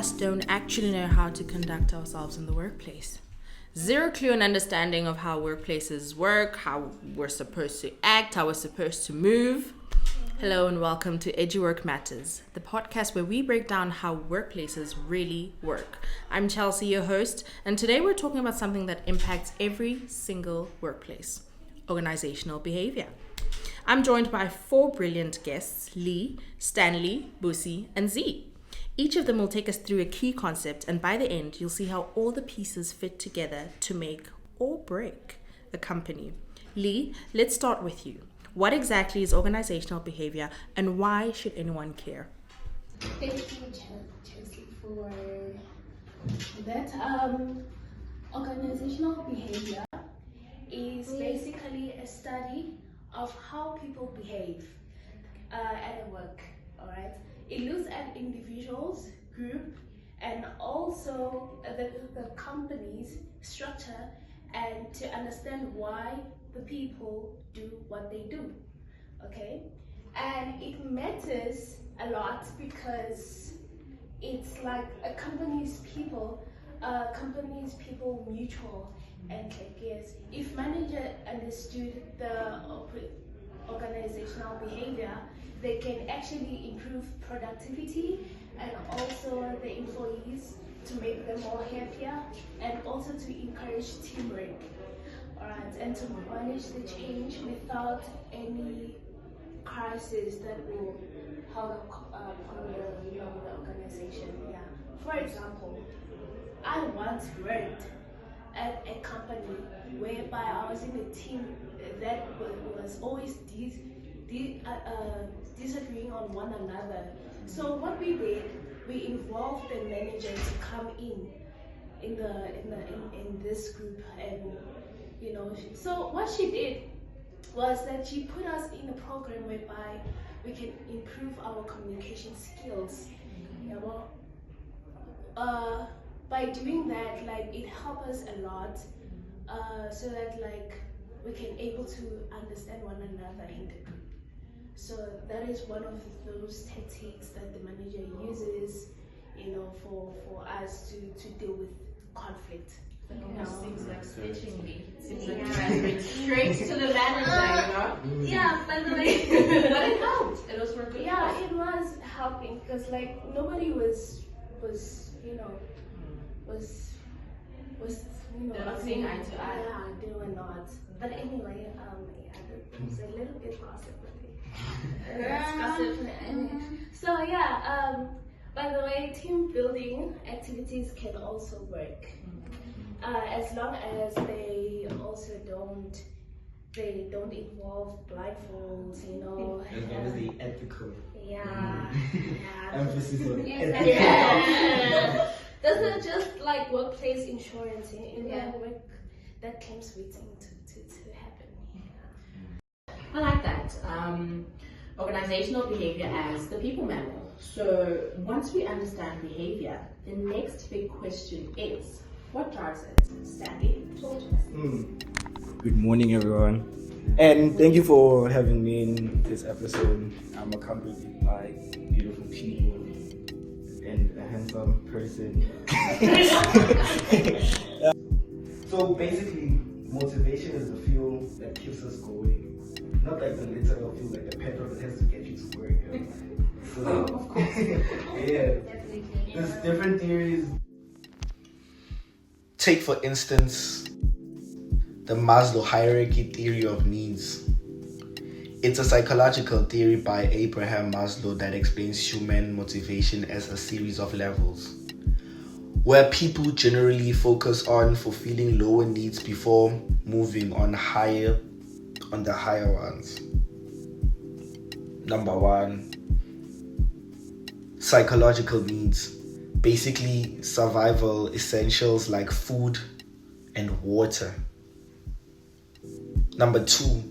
us don't actually know how to conduct ourselves in the workplace. Zero clue and understanding of how workplaces work, how we're supposed to act, how we're supposed to move. Hello and welcome to EduWork Matters, the podcast where we break down how workplaces really work. I'm Chelsea, your host, and today we're talking about something that impacts every single workplace: organizational behavior. I'm joined by four brilliant guests: Lee, Stanley, Busi, and Z. Each of them will take us through a key concept, and by the end, you'll see how all the pieces fit together to make or break a company. Lee, let's start with you. What exactly is organizational behavior, and why should anyone care? Thank you, Chelsea, for that. Organizational behavior is basically a study of how people behave at work. All right. It looks at individuals, group, and also the company's structure, and to understand why the people do what they do. Okay, and it matters a lot because it's like a company's people mutual. And like, yes, if manager understood the organizational behavior, they can actually improve productivity and also the employees to make them more happier, and also to encourage teamwork. Alright, and to manage the change without any crisis that will hold up on the organization. Yeah. For example, I once worked at a company whereby I was in a team that was always disagreeing on one another. So what we did, we involved the manager to come in this group, and so what she did was that she put us in a program whereby we can improve our communication skills. Yeah, well, by doing that, like, it helped us a lot, so that like we can able to understand one another in the group. So that is one of those tactics that the manager uses, for us to deal with conflict. Seems like switching me. Seems like transferring straight to the manager, Yeah, by the way. But it helped. It was working. Yeah, it was helping because like nobody was They're not seeing eye to eye. Yeah, they were not. But anyway, it was a little bit gossip. So yeah, by the way, team building activities can also work, as long as they also don't involve blindfolds, As long as they ethical. Yeah. Emphasis on ethical. Yeah. Doesn't just like workplace insurance, work that comes waiting to happen. I like that. Organizational behavior as the people manual. So once we understand behavior, the next big question is, what drives it? Stanley, talk to us. Good morning, everyone. And thank you for having me in this episode. I'm accompanied by beautiful people and a handsome person. So basically, motivation is the fuel that keeps us going. Not like the literal fuel, like the petrol that has to get you to work. So, of course. Yeah. There's different theories. Take, for instance, the Maslow hierarchy theory of needs. It's a psychological theory by Abraham Maslow that explains human motivation as a series of levels, where people generally focus on fulfilling lower needs before moving on the higher ones. Number one, psychological needs. Basically, survival essentials like food and water. Number two,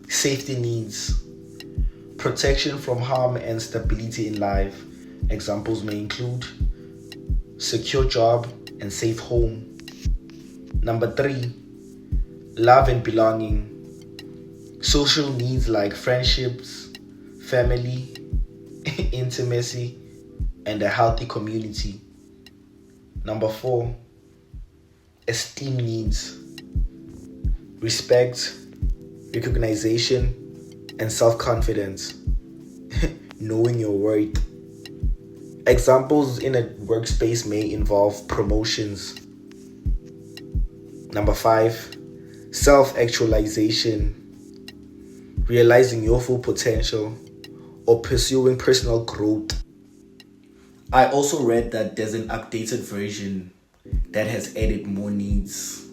safety needs. Protection from harm and stability in life. Examples may include secure job and safe home. Number three, love and belonging. Social needs like friendships, family, intimacy, and a healthy community. Number 4, esteem needs. Respect, recognition, and self-confidence. Knowing your worth. Examples in a workspace may involve promotions. Number 5, self-actualization. Realizing your full potential or pursuing personal growth. I also read that there's an updated version that has added more needs,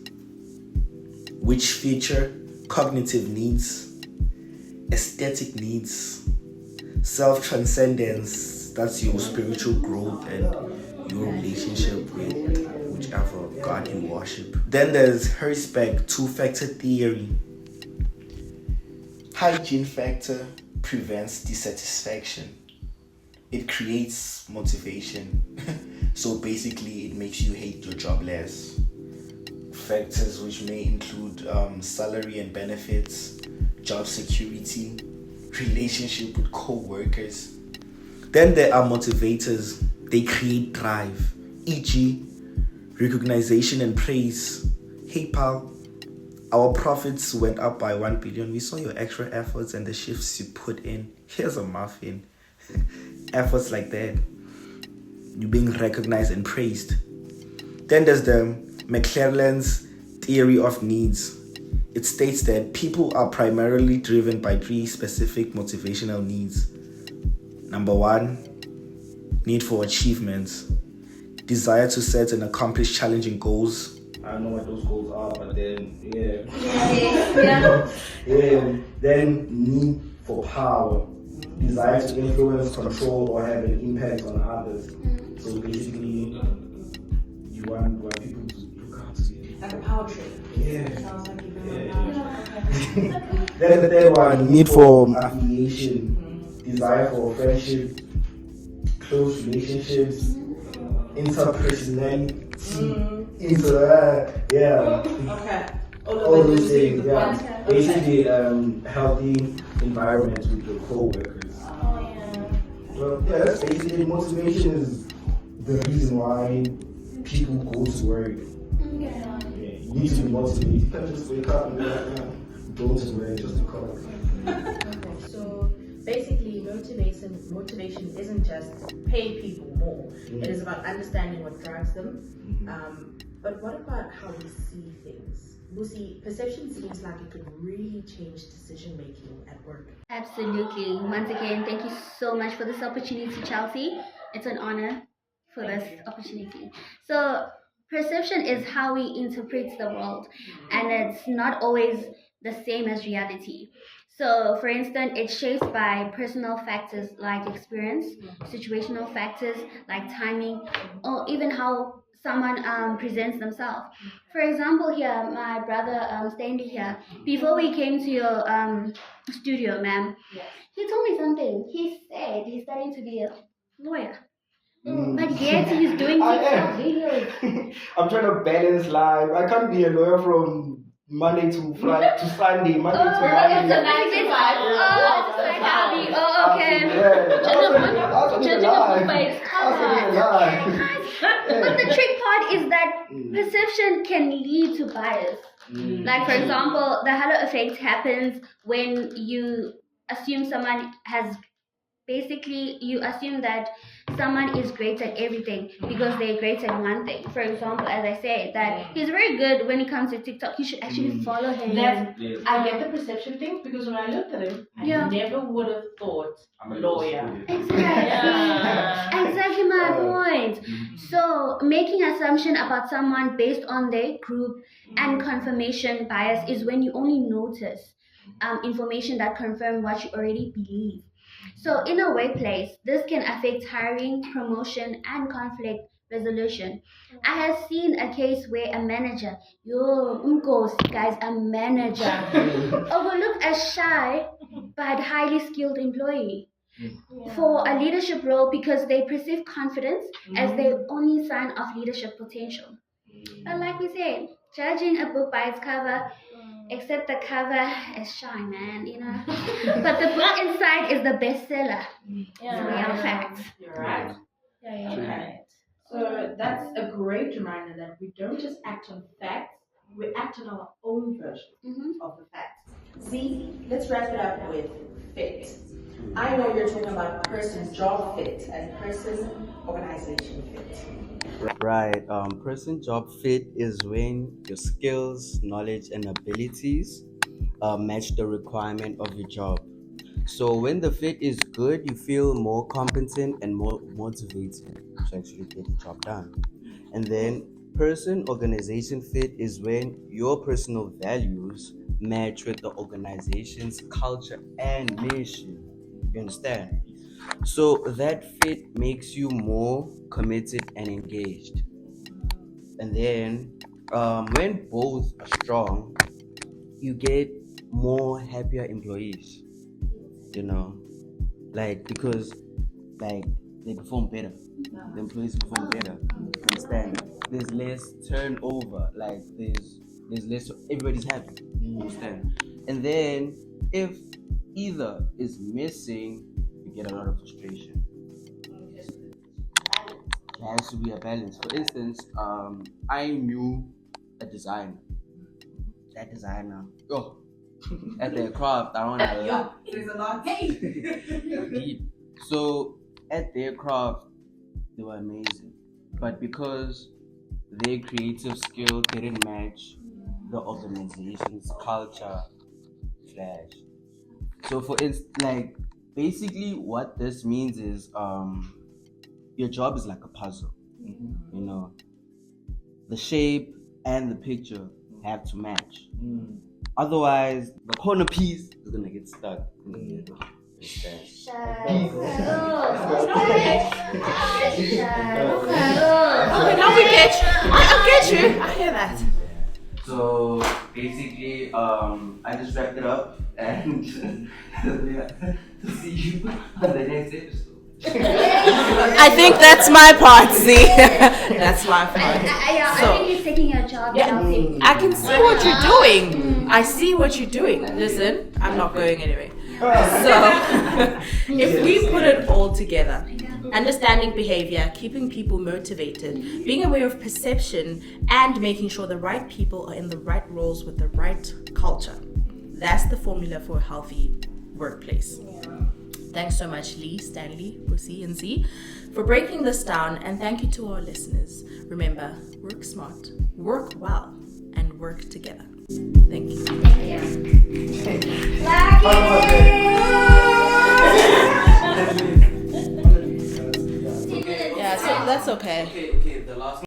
which feature cognitive needs, aesthetic needs, self-transcendence, that's your spiritual growth and your relationship with whichever God you worship. Then there's Herzberg 2-factor theory. Hygiene factor prevents dissatisfaction. It creates motivation. So basically it makes you hate your job less. Factors which may include salary and benefits, job security, relationship with co-workers. Then there are motivators. They create drive, e.g. recognition and praise. Hey pal, our profits went up by 1 billion. We saw your extra efforts and the shifts you put in. Here's a muffin. Efforts like that. You're being recognized and praised. Then there's the McClelland's theory of needs. It states that people are primarily driven by 3 specific motivational needs. Number 1, need for achievements. Desire to set and accomplish challenging goals. I don't know what those goals are, but then, Yeah. Then need for power. Desire to influence, control, or have an impact on others. So basically, you want people to look out to you. Like a power trip. Yeah. Sounds like you've been on a power trip. Then the third one, need for affiliation, desire for friendship, close relationships, interpersonality, Okay. all those things, yeah. Basically, healthy environment with your co-workers. Oh, yeah. Well, yeah, that's basically motivation is the reason why people go to work. Yeah. Yeah, you need to be motivated. You can't just wake up and be like, go to work just because. Okay, so basically motivation isn't just pay people more. It is about understanding what drives them. But what about how we see things? Lucy, perception seems like it could really change decision making at work. Absolutely. Once again, thank you so much for this opportunity, Chelsea. It's an honor for this opportunity. So, perception is how we interpret the world, and it's not always the same as reality. So, for instance, it's shaped by personal factors like experience, situational factors like timing, or even how someone presents themselves. For example, here, my brother Stanley here, before we came to your studio, ma'am, he told me something. He said he's studying to be a lawyer. But yet he's doing I TikTok am. videos. I'm trying to balance life. I can't be a lawyer from Monday to Sunday, Monday to It's Monday. a 9 to 5. Oh, it's like hobby. Oh, okay. But the trick part is that perception can lead to bias. Like, for example, the halo effect happens when you assume someone has, basically, you assume that someone is great at everything because they're great at one thing. For example, as I said, that he's very good when it comes to TikTok. You should actually follow him. I get the perception thing because when I looked at him, I never would have thought lawyer. Exactly. Exactly my point. So making assumption about someone based on their group and confirmation bias is when you only notice information that confirm what you already believe. So in a workplace, this can affect hiring, promotion, and conflict resolution. I have seen a case where a manager, a manager, overlooked a shy but highly skilled employee for a leadership role because they perceive confidence as their only sign of leadership potential. But like we said, judging a book by its cover, except the cover is shy, man, you know. But the book inside is the bestseller. It's a real fact. You're right. Yeah. Okay. So that's a great reminder that we don't just act on facts, we act on our own version of the facts. Z, let's wrap it up with fit. I know you're talking about person job fit and person organization fit. Right. Person job fit is when your skills, knowledge, and abilities match the requirement of your job. So when the fit is good, you feel more competent and more motivated to actually get the job done. And then person organization fit is when your personal values match with the organization's culture and mission. You understand? So that fit makes you more committed and engaged. And then when both are strong, you get more happier employees. You know, like because like they perform better. The employees perform better. Understand? There's less turnover. Like there's less. Everybody's happy. Understand? And then if either is missing, you get a lot of frustration. There has to be a balance. For instance, I knew a designer. That designer, at their craft, I don't know. There's a lot. So at their craft, they were amazing, but because their creative skill didn't match the organization's culture, flash. So for instance, like basically what this means is, your job is like a puzzle. You know, the shape and the picture have to match. Otherwise, the corner piece is gonna get stuck in the middle. Okay, now we get you. I get you. I hear that. So basically, I just wrapped it up and to see you on the next episode. I think that's my part, see? That's my part. I think he's taking your job. Chelsea. I can see what you're doing. I see what you're doing. Listen, I'm not going anyway. So, if we put it all together, understanding behavior, keeping people motivated, being aware of perception, and making sure the right people are in the right roles with the right culture, that's the formula for a healthy workplace. Thanks so much, Lee, Stanley, Pussy, and Z, for breaking this down, and thank you to our listeners. Remember, work smart, work well, and work together. Thank you. Yeah, so that's okay.